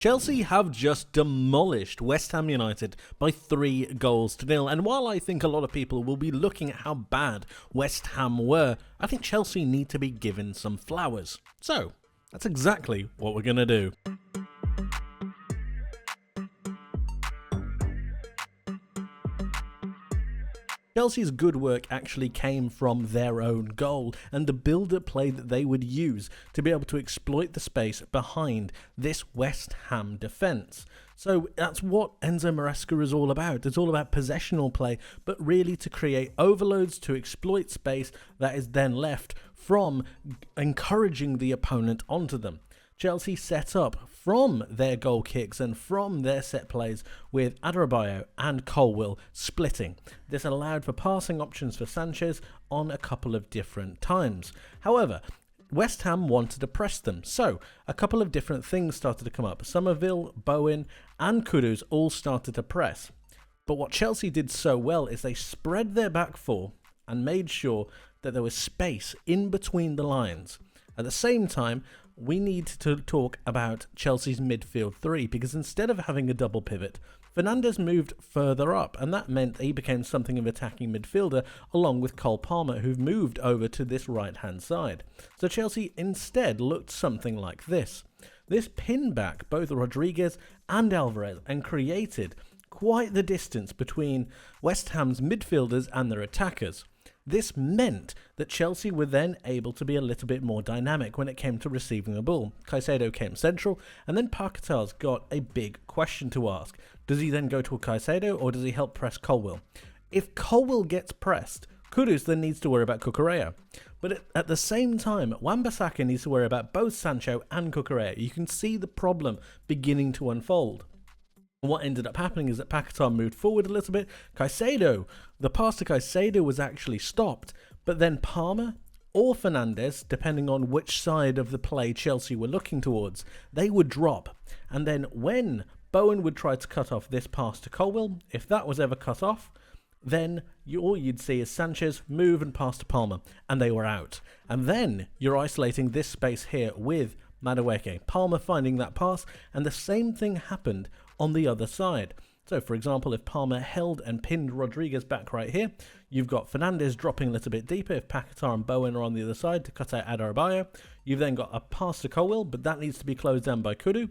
Chelsea have just demolished West Ham United by 3-0, and while I think a lot of people will be looking at how bad West Ham were, I think Chelsea need to be given some flowers. So, that's exactly what we're going to do. Chelsea's good work actually came from their own goal and the build-up play that they would use to be able to exploit the space behind this West Ham defence. So that's what Enzo Maresca is all about. It's all about possessional play, but really to create overloads to exploit space that is then left from encouraging the opponent onto them. Chelsea set up from their goal kicks and from their set plays with Adebayo and Colwill splitting. This allowed for passing options for Sanchez on a couple of different times. However, West Ham wanted to press them, so a couple of different things started to come up. Somerville, Bowen and Kudus all started to press. But what Chelsea did so well is they spread their back four and made sure that there was space in between the lines. At the same time, we need to talk about Chelsea's midfield three, because instead of having a double pivot, Fernandes moved further up, and that meant he became something of an attacking midfielder along with Cole Palmer, who've moved over to this right-hand side. So Chelsea instead looked something like this. This pinned back both Rodriguez and Alvarez and created quite the distance between West Ham's midfielders and their attackers. This meant that Chelsea were then able to be a little bit more dynamic when it came to receiving the ball. Caicedo came central, and then Paquetá's got a big question to ask. Does he then go to a Caicedo, or does he help press Colwill? If Colwill gets pressed, Kudus then needs to worry about Cucurella. But at the same time, Wan-Bissaka needs to worry about both Sancho and Cucurella. You can see the problem beginning to unfold. What ended up happening is that Paquetá moved forward a little bit. Caicedo, the pass to Caicedo was actually stopped, but then Palmer or Fernandes, depending on which side of the play Chelsea were looking towards, they would drop. And then when Bowen would try to cut off this pass to Colwill, if that was ever cut off, then all you'd see is Sanchez move and pass to Palmer, and they were out. And then you're isolating this space here with Madueke. Palmer finding that pass, and the same thing happened on the other side. So, for example, if Palmer held and pinned Rodriguez back right here, you've got Fernandes dropping a little bit deeper if Paquetá and Bowen are on the other side to cut out Adebayo. You've then got a pass to Colwill, but that needs to be closed down by Kudu.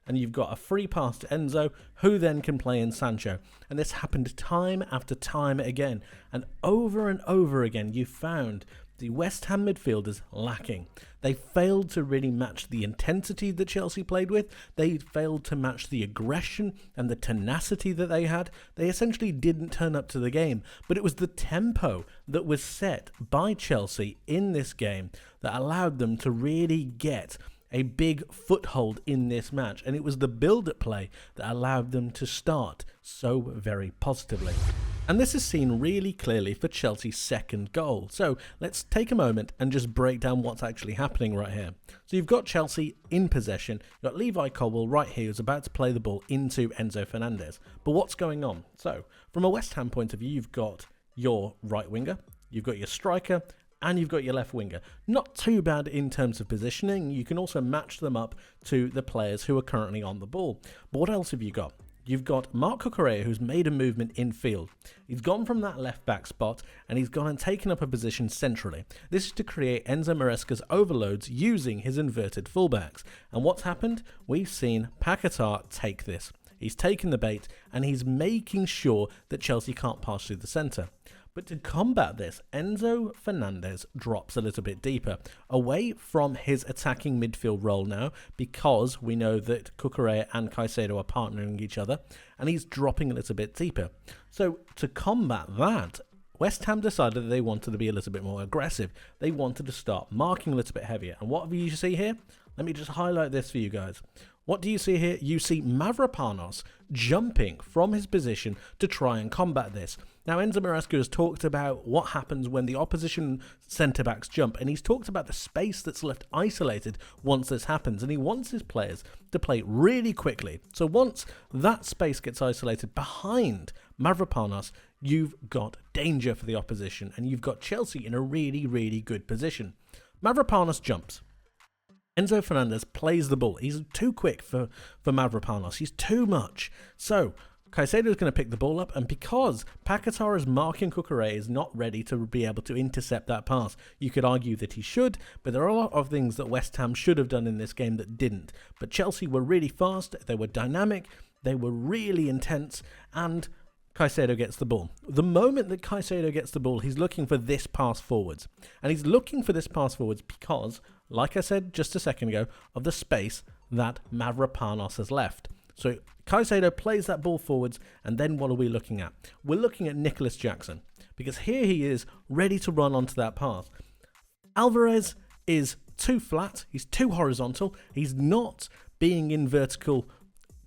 And you've got a free pass to Enzo, who then can play in Sancho. And this happened time after time again. And over again, you found the West Ham midfielders lacking. They failed to really match the intensity that Chelsea played with. They failed to match the aggression and the tenacity that they had. They essentially didn't turn up to the game, but it was the tempo that was set by Chelsea in this game that allowed them to really get a big foothold in this match, and it was the build-up play that allowed them to start so very positively. And this is seen really clearly for Chelsea's second goal. So let's take a moment and just break down what's actually happening right here. So you've got Chelsea in possession. You've got Levi Colwill right here who's about to play the ball into Enzo Fernandes. But what's going on? So from a West Ham point of view, you've got your right winger, you've got your striker, and you've got your left winger. Not too bad in terms of positioning. You can also match them up to the players who are currently on the ball. But what else have you got? You've got Marc Cucurella, who's made a movement infield. He's gone from that left back spot and he's gone and taken up a position centrally. This is to create Enzo Maresca's overloads using his inverted fullbacks. And what's happened? We've seen Paquetá take this. He's taken the bait and he's making sure that Chelsea can't pass through the centre. But to combat this, Enzo Fernandes drops a little bit deeper, away from his attacking midfield role now, because we know that Cucurella and Caicedo are partnering each other, and he's dropping a little bit deeper. So to combat that, West Ham decided that they wanted to be a little bit more aggressive. They wanted to start marking a little bit heavier. And what do you see here? Let me just highlight this for you guys. What do you see here? You see Mavropanos jumping from his position to try and combat this. Now, Enzo Maresca has talked about what happens when the opposition centre-backs jump, and he's talked about the space that's left isolated once this happens, and he wants his players to play really quickly. So once that space gets isolated behind Mavropanos, you've got danger for the opposition, and you've got Chelsea in a really, really good position. Mavropanos jumps. Enzo Fernandez plays the ball. He's too quick for Mavropanos. He's too much. So Caicedo is going to pick the ball up, and because Pakatara's marking Cucurella is not ready to be able to intercept that pass, you could argue that he should, but there are a lot of things that West Ham should have done in this game that didn't. But Chelsea were really fast, they were dynamic, they were really intense, and Caicedo gets the ball. The moment that Caicedo gets the ball, he's looking for this pass forwards. And he's looking for this pass forwards because, like I said just a second ago, of the space that Mavropanos has left. So Caicedo plays that ball forwards, and then what are we looking at? We're looking at Nicholas Jackson, because here he is ready to run onto that pass. Alvarez is too flat, he's too horizontal, he's not being in vertical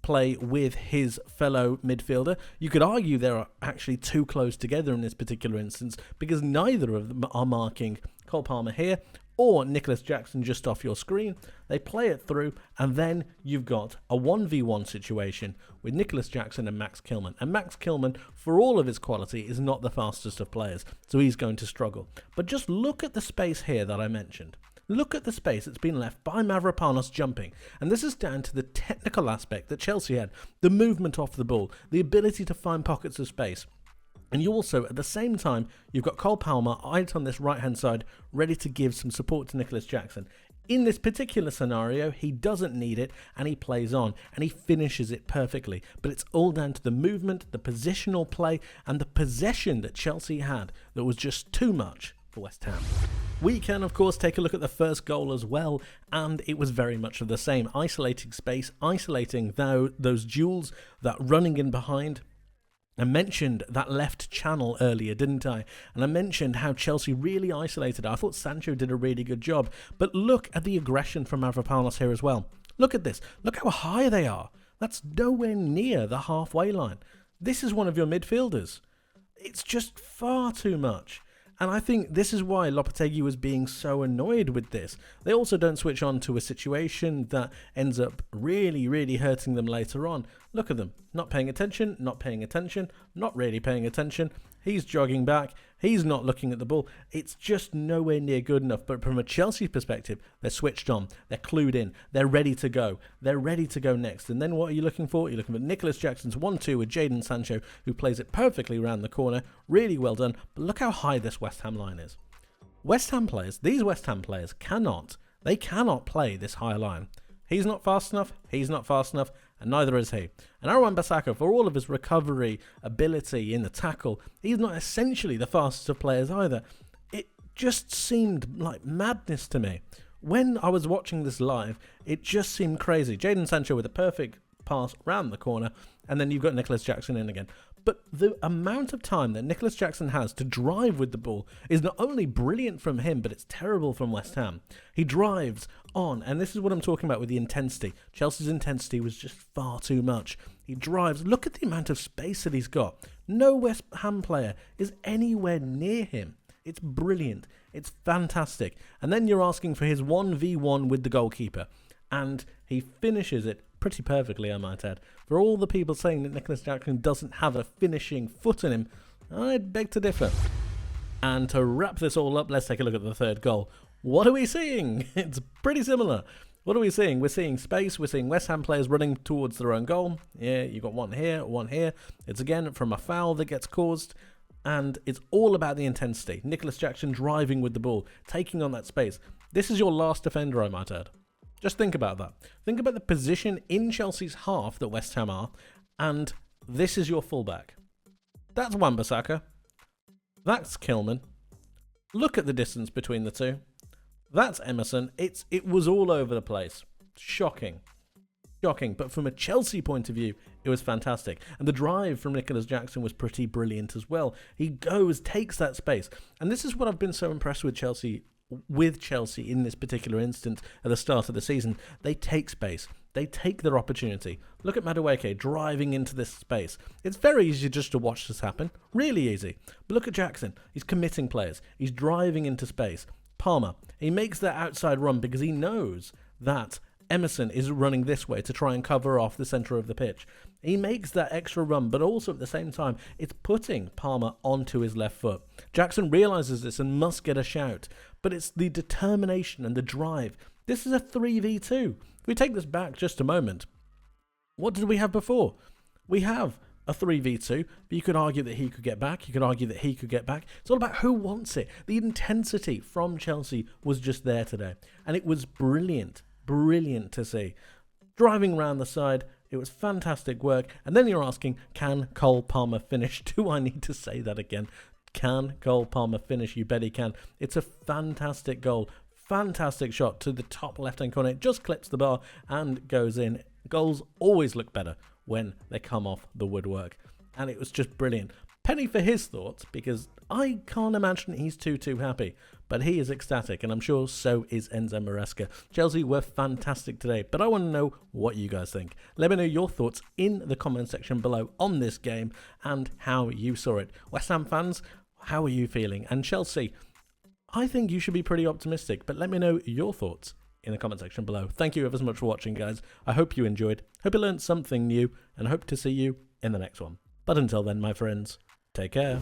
play with his fellow midfielder. You could argue they're actually too close together in this particular instance, because neither of them are marking Cole Palmer here or Nicholas Jackson just off your screen. They play it through, and then you've got a 1v1 situation with Nicholas Jackson and Max Kilman. And Max Kilman, for all of his quality, is not the fastest of players, so he's going to struggle. But just look at the space here that I mentioned. Look at the space that's been left by Mavropanos jumping. And this is down to the technical aspect that Chelsea had. The movement off the ball, the ability to find pockets of space. And you also, at the same time, you've got Cole Palmer out on this right-hand side, ready to give some support to Nicholas Jackson. In this particular scenario, he doesn't need it, and he plays on, and he finishes it perfectly. But it's all down to the movement, the positional play, and the possession that Chelsea had that was just too much for West Ham. We can, of course, take a look at the first goal as well, and it was very much of the same. Isolating space, isolating those duels, that running in behind. I mentioned that left channel earlier, didn't I? And I mentioned how Chelsea really isolated. I thought Sancho did a really good job. But look at the aggression from Mavropanos here as well. Look at this. Look how high they are. That's nowhere near the halfway line. This is one of your midfielders. It's just far too much. And I think this is why Lopetegui was being so annoyed with this. They also don't switch on to a situation that ends up really, really hurting them later on. Look at them. Not paying attention, not paying attention, not really paying attention. He's jogging back. He's not looking at the ball. It's just nowhere near good enough. But from a Chelsea perspective, they're switched on. They're clued in. They're ready to go. They're ready to go next. And then what are you looking for? You're looking for Nicholas Jackson's 1-2 with Jadon Sancho, who plays it perfectly around the corner. Really well done. But look how high this West Ham line is. These West Ham players cannot play this high line. He's not fast enough, and neither is he. And Aaron Wan-Bissaka, for all of his recovery ability in the tackle, he's not essentially the fastest of players either. It just seemed like madness to me. When I was watching this live, it just seemed crazy. Jadon Sancho with a perfect pass round the corner, and then you've got Nicholas Jackson in again. But the amount of time that Nicholas Jackson has to drive with the ball is not only brilliant from him, but it's terrible from West Ham. He drives on, and this is what I'm talking about with the intensity. Chelsea's intensity was just far too much. He drives. Look at the amount of space that he's got. No West Ham player is anywhere near him. It's brilliant. It's fantastic. And then you're asking for his 1v1 with the goalkeeper, and he finishes it pretty perfectly, I might add. For all the people saying that Nicholas Jackson doesn't have a finishing foot in him, I'd beg to differ. And to wrap this all up, let's take a look at the third goal. What are we seeing? It's pretty similar. What are we seeing? We're seeing space. We're seeing West Ham players running towards their own goal. Yeah, you've got one here, one here. It's again from a foul that gets caused. And it's all about the intensity. Nicholas Jackson driving with the ball, taking on that space. This is your last defender, I might add. Just think about that. Think about the position in Chelsea's half that West Ham are, and this is your fullback. That's Wan-Bissaka. That's Kilman. Look at the distance between the two. That's Emerson. It was all over the place. Shocking. Shocking. But from a Chelsea point of view, it was fantastic. And the drive from Nicholas Jackson was pretty brilliant as well. He takes that space. And this is what I've been so impressed with Chelsea in this particular instance at the start of the season. They take space. They take their opportunity. Look at Madueke driving into this space. It's very easy just to watch this happen. Really easy. But look at Jackson. He's committing players. He's driving into space. Palmer, he makes that outside run because he knows that Emerson is running this way to try and cover off the centre of the pitch. He makes that extra run, but also at the same time, it's putting Palmer onto his left foot. Jackson realises this and must get a shout, but it's the determination and the drive. This is a 3v2. If we take this back just a moment, what did we have before? We have a 3v2, but you could argue that he could get back. You could argue that he could get back. It's all about who wants it. The intensity from Chelsea was just there today, and it was brilliant, brilliant to see. Driving around the side, it was fantastic work. And then you're asking, can Cole Palmer finish? Do I need to say that again? Can Cole Palmer finish? You bet he can. It's a fantastic goal. Fantastic shot to the top left-hand corner. It just clips the bar and goes in. Goals always look better when they come off the woodwork. And it was just brilliant. Penny for his thoughts, because I can't imagine he's too happy. But he is ecstatic, and I'm sure so is Enzo Maresca. Chelsea were fantastic today, but I want to know what you guys think. Let me know your thoughts in the comment section below on this game and how you saw it. West Ham fans, how are you feeling? And Chelsea, I think you should be pretty optimistic, but let me know your thoughts in the comment section below. Thank you ever so much for watching, guys. I hope you enjoyed, hope you learned something new, and hope to see you in the next one. But until then, my friends, take care.